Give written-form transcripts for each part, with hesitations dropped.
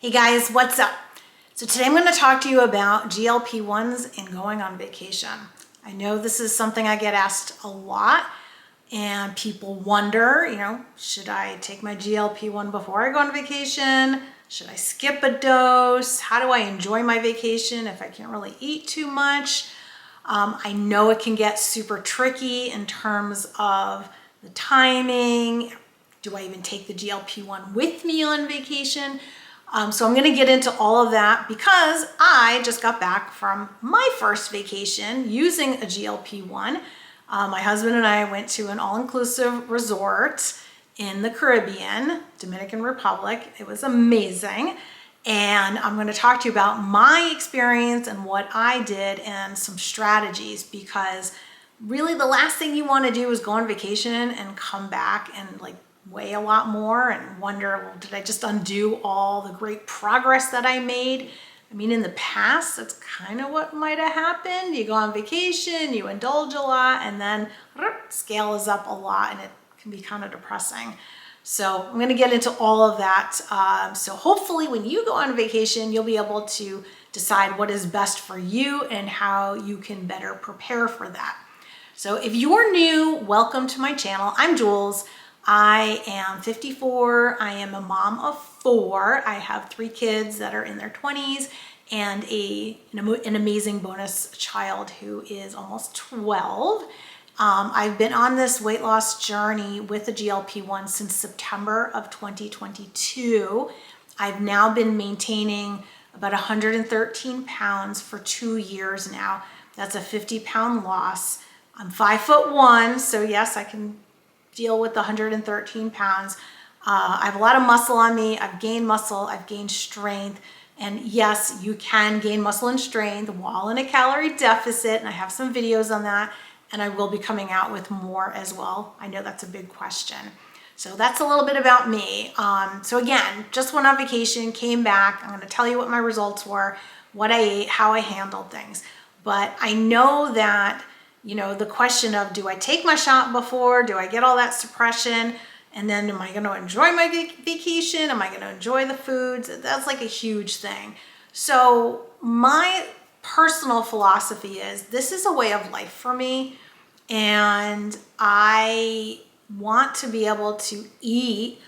Hey guys, what's up? So today I'm going to talk to you about GLP-1s and going on vacation. I know this is something I get asked a lot and people wonder, should I take my GLP-1 before I go on vacation? Should I skip a dose? How do I enjoy my vacation if I can't really eat too much? I know it can get super tricky in terms of the timing. Do I even take the GLP-1 with me on vacation? So I'm going to get into all of that because I just got back from my first vacation using a GLP-1. My husband and I went to an all-inclusive resort in the Caribbean, Dominican Republic. It was amazing. And I'm going to talk to you about my experience and what I did and some strategies, because really the last thing you want to do is go on vacation and come back and weigh a lot more and wonder, well, did I just undo all the great progress that I made? I mean, in the past, that's kind of what might have happened. You go on vacation, you indulge a lot, and then scale is up a lot, and it can be kind of depressing. So I'm going to get into all of that. So hopefully when you go on vacation, you'll be able to decide what is best for you and how you can better prepare for that. So if you're new, welcome to my channel. I'm Jules. I am 54. I am a mom of 4. I have 3 kids that are in their 20s and an amazing bonus child who is almost 12. I've been on this weight loss journey with the GLP-1 since September of 2022. I've now been maintaining about 113 pounds for 2 years now. That's a 50-pound loss. I'm 5'1", so yes, I can deal with the 113 pounds. I have a lot of muscle on me. I've gained muscle, I've gained strength. And yes, you can gain muscle and strength while in a calorie deficit. And I have some videos on that. And I will be coming out with more as well. I know that's a big question. So that's a little bit about me. So again, just went on vacation, came back. I'm going to tell you what my results were, what I ate, how I handled things. But I know that the question of, do I take my shot before? Do I get all that suppression? And then am I going to enjoy my vacation? Am I going to enjoy the foods? That's like a huge thing. So my personal philosophy is this is a way of life for me. And I want to be able to eat,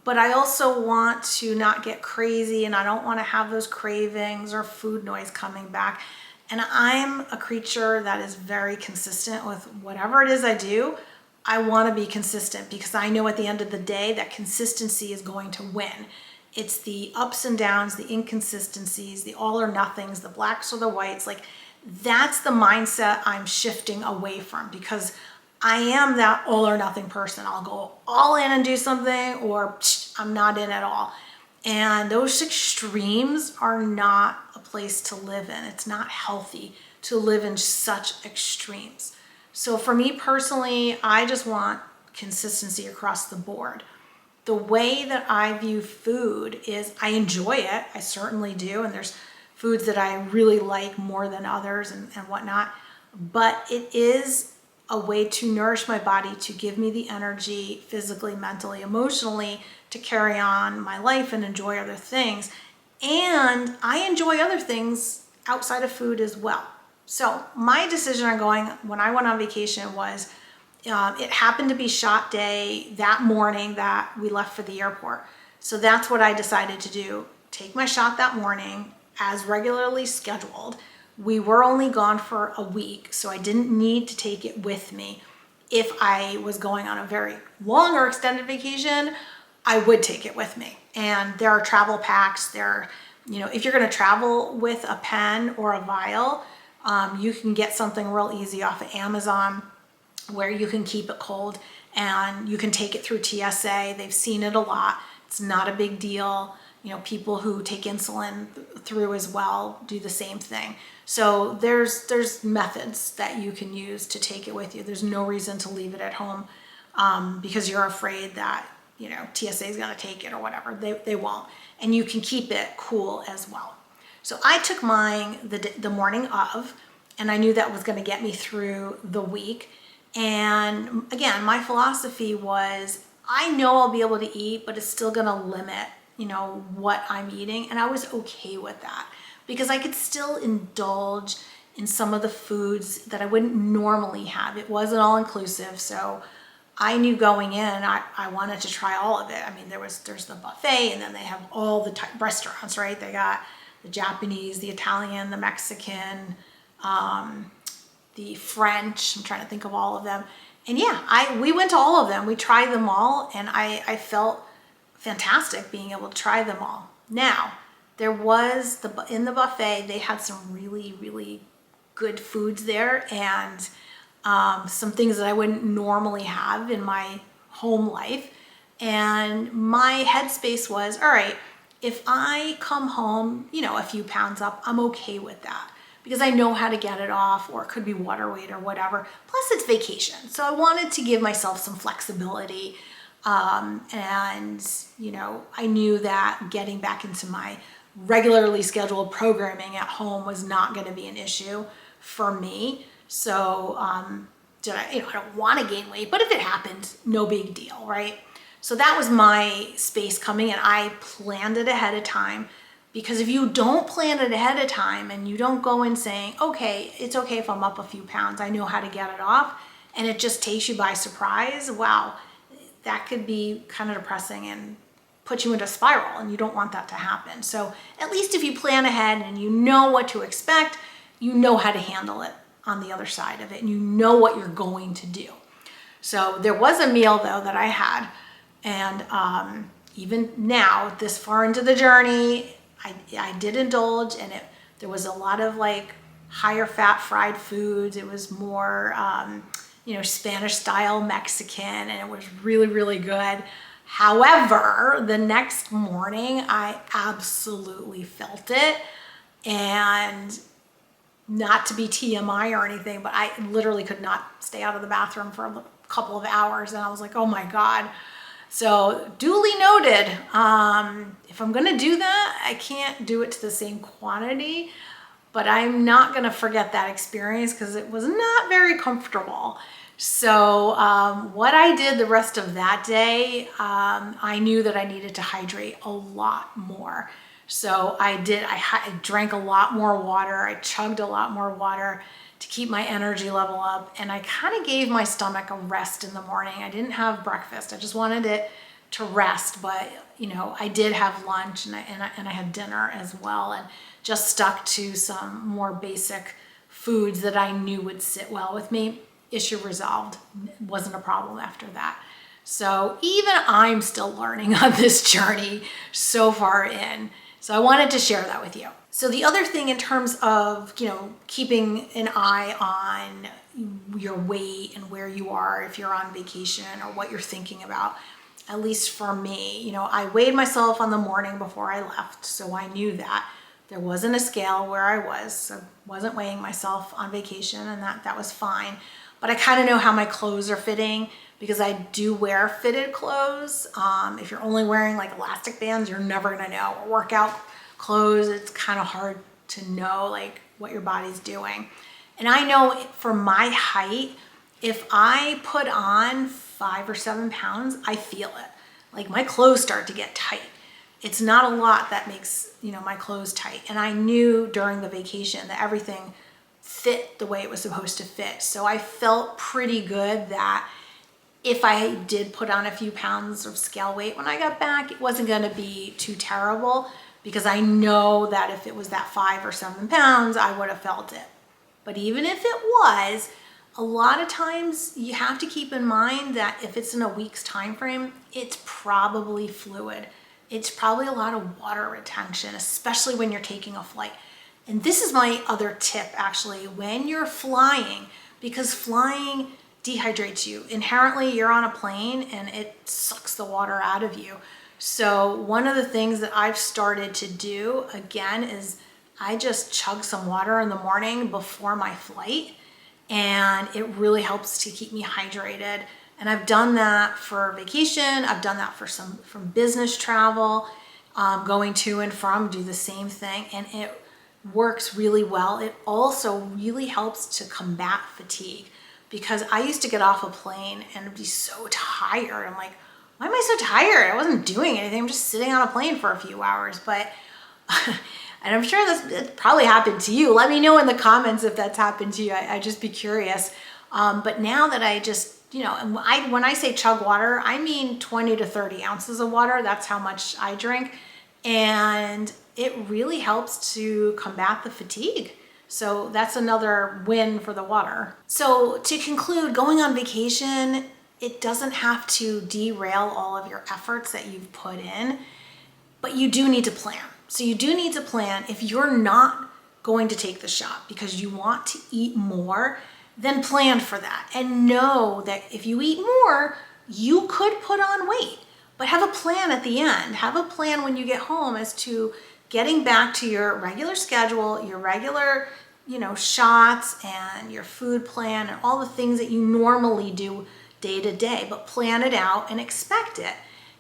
but I also want to not get crazy, and I don't want to have those cravings or food noise coming back. And I'm a creature that is very consistent with whatever it is I do. I want to be consistent because I know at the end of the day that consistency is going to win. It's the ups and downs, the inconsistencies, the all or nothings, the blacks or the whites. That's the mindset I'm shifting away from, because I am that all or nothing person. I'll go all in and do something, or I'm not in at all. And those extremes are not a place to live in. It's not healthy to live in such extremes. So for me personally, I just want consistency across the board. The way that I view food is I enjoy it. I certainly do. And there's foods that I really like more than others and whatnot. But it is a way to nourish my body, to give me the energy physically, mentally, emotionally, to carry on my life and enjoy other things. And I enjoy other things outside of food as well. So my decision on going when I went on vacation was, it happened to be shot day that morning that we left for the airport. So that's what I decided to do. Take my shot that morning as regularly scheduled. We were only gone for a week, so I didn't need to take it with me. If I was going on a very long or extended vacation, I would take it with me. And there are travel packs. If you're going to travel with a pen or a vial, you can get something real easy off of Amazon where you can keep it cold and you can take it through TSA. They've seen it a lot. It's not a big deal. People who take insulin through as well do the same thing. So there's methods that you can use to take it with you. There's no reason to leave it at home because you're afraid that TSA is going to take it or whatever. They won't. And you can keep it cool as well. So I took mine the morning of, and I knew that was going to get me through the week. And again, my philosophy was, I know I'll be able to eat, but it's still going to limit what I'm eating, and I was okay with that because I could still indulge in some of the foods that I wouldn't normally have. It wasn't all inclusive, so I knew going in, I wanted to try all of it. I mean, there's the buffet, and then they have all the type restaurants, right? They got the Japanese, the Italian, the Mexican, the French. I'm trying to think of all of them. And yeah, we went to all of them. We tried them all, and I felt fantastic being able to try them all. Now, there was in the buffet, they had some really, really good foods there, and some things that I wouldn't normally have in my home life. And my headspace was, all right, if I come home, a few pounds up, I'm okay with that because I know how to get it off, or it could be water weight or whatever. Plus it's vacation. So I wanted to give myself some flexibility. And I knew that getting back into my regularly scheduled programming at home was not going to be an issue for me. So I don't want to gain weight, but if it happened, no big deal, right? So that was my space coming in. I planned it ahead of time, because if you don't plan it ahead of time and you don't go in saying, okay, it's okay if I'm up a few pounds, I know how to get it off, and it just takes you by surprise, wow, that could be kind of depressing and put you into a spiral, and you don't want that to happen. So at least if you plan ahead and you know what to expect, you know how to handle it on the other side of it, and you know what you're going to do. So there was a meal though that I had, and even now, this far into the journey, I did indulge, and there was a lot of like higher fat fried foods. It was more, Spanish style Mexican, and it was really, really good. However, the next morning I absolutely felt it, and not to be TMI or anything, but I literally could not stay out of the bathroom for a couple of hours, and I was like, oh my God. So duly noted, if I'm gonna do that, I can't do it to the same quantity, but I'm not gonna forget that experience because it was not very comfortable. So what I did the rest of that day, I knew that I needed to hydrate a lot more. So I drank a lot more water. I chugged a lot more water to keep my energy level up. And I kind of gave my stomach a rest in the morning. I didn't have breakfast. I just wanted it to rest. But, I did have lunch, and I had dinner as well, and just stuck to some more basic foods that I knew would sit well with me. Issue resolved. Wasn't a problem after that. So even I'm still learning on this journey so far in. So I wanted to share that with you. So the other thing in terms of, keeping an eye on your weight and where you are if you're on vacation or what you're thinking about, at least for me, I weighed myself on the morning before I left. So I knew that there wasn't a scale where I was. So I wasn't weighing myself on vacation, and that was fine. But I kind of know how my clothes are fitting because I do wear fitted clothes. If you're only wearing like elastic bands, you're never gonna know. Or workout clothes, it's kind of hard to know like what your body's doing. And I know for my height, if I put on 5 or 7 pounds, I feel it. Like my clothes start to get tight. It's not a lot that makes, my clothes tight. And I knew during the vacation that everything fit the way it was supposed to fit. So I felt pretty good that if I did put on a few pounds of scale weight when I got back, it wasn't going to be too terrible, because I know that if it was that 5 or 7 pounds, I would have felt it. But even if it was, a lot of times you have to keep in mind that if it's in a week's time frame, it's probably fluid. It's probably a lot of water retention, especially when you're taking a flight. And this is my other tip, actually, when you're flying, because flying dehydrates you. Inherently, you're on a plane and it sucks the water out of you. So one of the things that I've started to do, again, is I just chug some water in the morning before my flight, and it really helps to keep me hydrated. And I've done that for vacation. I've done that from business travel, going to and from, do the same thing. And it works really well. It also really helps to combat fatigue, because I used to get off a plane and be so tired. I'm like, why am I so tired? I wasn't doing anything. I'm just sitting on a plane for a few hours. But, and I'm sure it probably happened to you. Let me know in the comments if that's happened to you. I'd just be curious. But now that I just, and when I say chug water, I mean 20 to 30 ounces of water. That's how much I drink. And it really helps to combat the fatigue. So that's another win for the water. So to conclude, going on vacation, it doesn't have to derail all of your efforts that you've put in, but you do need to plan. So you do need to plan. If you're not going to take the shot because you want to eat more, then plan for that. And know that if you eat more, you could put on weight, but have a plan at the end. Have a plan when you get home as to getting back to your regular schedule, your regular, shots and your food plan and all the things that you normally do day to day, but plan it out and expect it.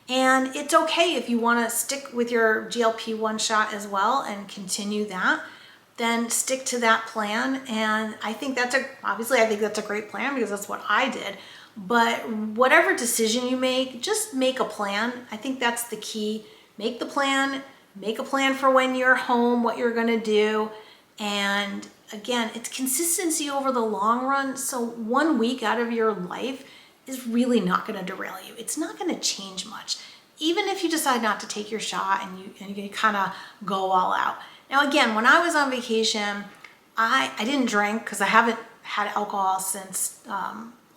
And it's okay if you want to stick with your GLP-1 shot as well and continue that, then stick to that plan. And I think that's a great plan because that's what I did. But whatever decision you make, just make a plan. I think that's the key. Make the plan, make a plan for when you're home, what you're going to do. And again, it's consistency over the long run. So 1 week out of your life is really not going to derail you. It's not going to change much. Even if you decide not to take your shot and you kind of go all out. Now, again, when I was on vacation, I didn't drink because I haven't had alcohol since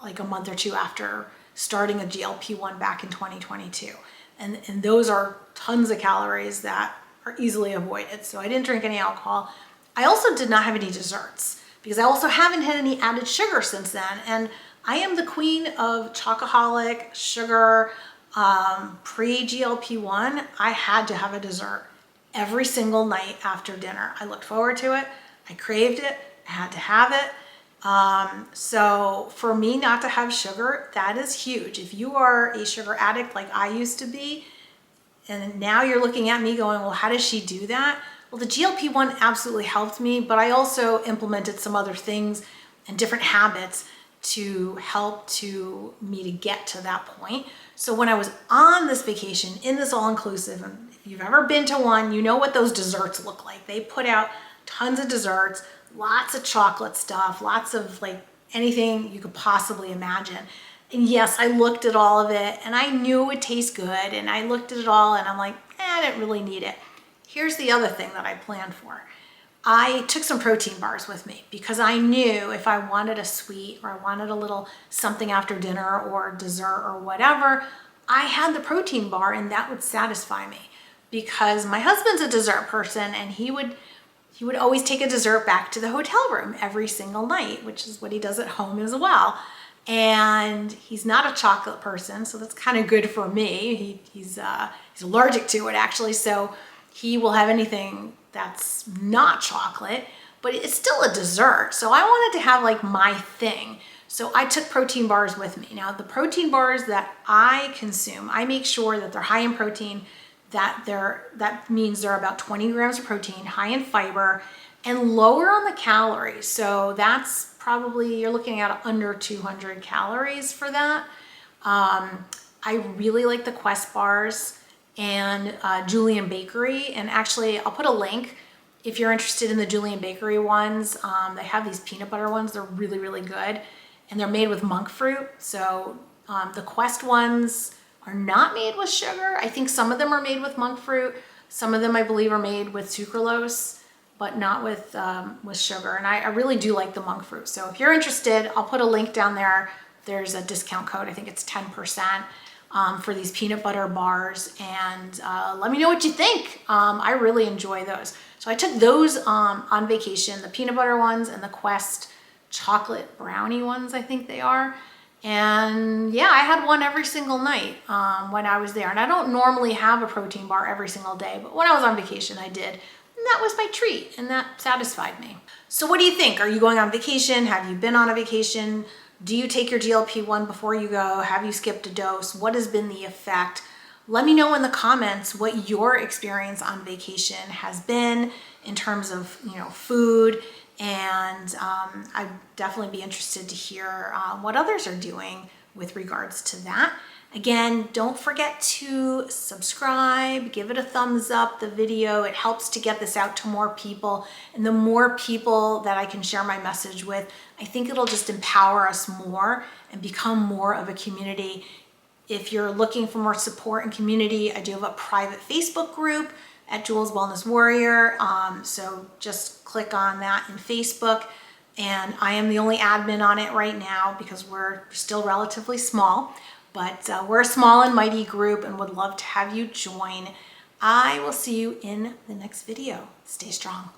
like a month or two after starting a GLP-1 back in 2022. And those are tons of calories that are easily avoided. So I didn't drink any alcohol. I also did not have any desserts because I also haven't had any added sugar since then. And I am the queen of chocoholic, sugar, pre-GLP-1. I had to have a dessert every single night after dinner. I looked forward to it. I craved it. I had to have it. So for me not to have sugar, that is huge. If you are a sugar addict like I used to be, and now you're looking at me going, well, how does she do that? Well, the GLP-1 absolutely helped me, but I also implemented some other things and different habits to help me to get to that point. So when I was on this vacation in this all-inclusive, and if you've ever been to one, you know what those desserts look like. They put out tons of desserts, lots of chocolate stuff, lots of like anything you could possibly imagine. And yes, I looked at all of it and I knew it would taste good, and I looked at it all and I'm like, I didn't really need it. Here's the other thing that I planned for. I took some protein bars with me because I knew if I wanted a sweet or I wanted a little something after dinner or dessert or whatever, I had the protein bar and that would satisfy me, because my husband's a dessert person and he would always take a dessert back to the hotel room every single night, which is what he does at home as well. And he's not a chocolate person, so that's kind of good for me. He's allergic to it actually, so he will have anything that's not chocolate, but it's still a dessert. So I wanted to have like my thing. So I took protein bars with me. Now the protein bars that I consume, I make sure that they're high in protein, that means they're about 20 grams of protein, high in fiber, and lower on the calories. So that's probably, you're looking at under 200 calories for that. I really like the Quest bars and Julian Bakery. And actually, I'll put a link if you're interested in the Julian Bakery ones. They have these peanut butter ones. They're really, really good. And they're made with monk fruit. So the Quest ones are not made with sugar. I think some of them are made with monk fruit. Some of them, I believe, are made with sucralose, but not with sugar. And I really do like the monk fruit. So if you're interested, I'll put a link down there. There's a discount code. I think it's 10%. For these peanut butter bars, and let me know what you think. I really enjoy those. So I took those on vacation, the peanut butter ones and the Quest chocolate brownie ones, I think they are. And yeah, I had one every single night when I was there. And I don't normally have a protein bar every single day, but when I was on vacation, I did. And that was my treat, and that satisfied me. So what do you think? Are you going on vacation? Have you been on a vacation? Do you take your GLP-1 before you go? Have you skipped a dose? What has been the effect? Let me know in the comments what your experience on vacation has been in terms of, food. And I'd definitely be interested to hear what others are doing with regards to that. Again, don't forget to subscribe, give it a thumbs up, the video. It helps to get this out to more people. And the more people that I can share my message with, I think it'll just empower us more and become more of a community. If you're looking for more support and community, I do have a private Facebook group at Juls Wellness Warrior. So just click on that in Facebook. And I am the only admin on it right now because we're still relatively small. But we're a small and mighty group and would love to have you join. I will see you in the next video. Stay strong.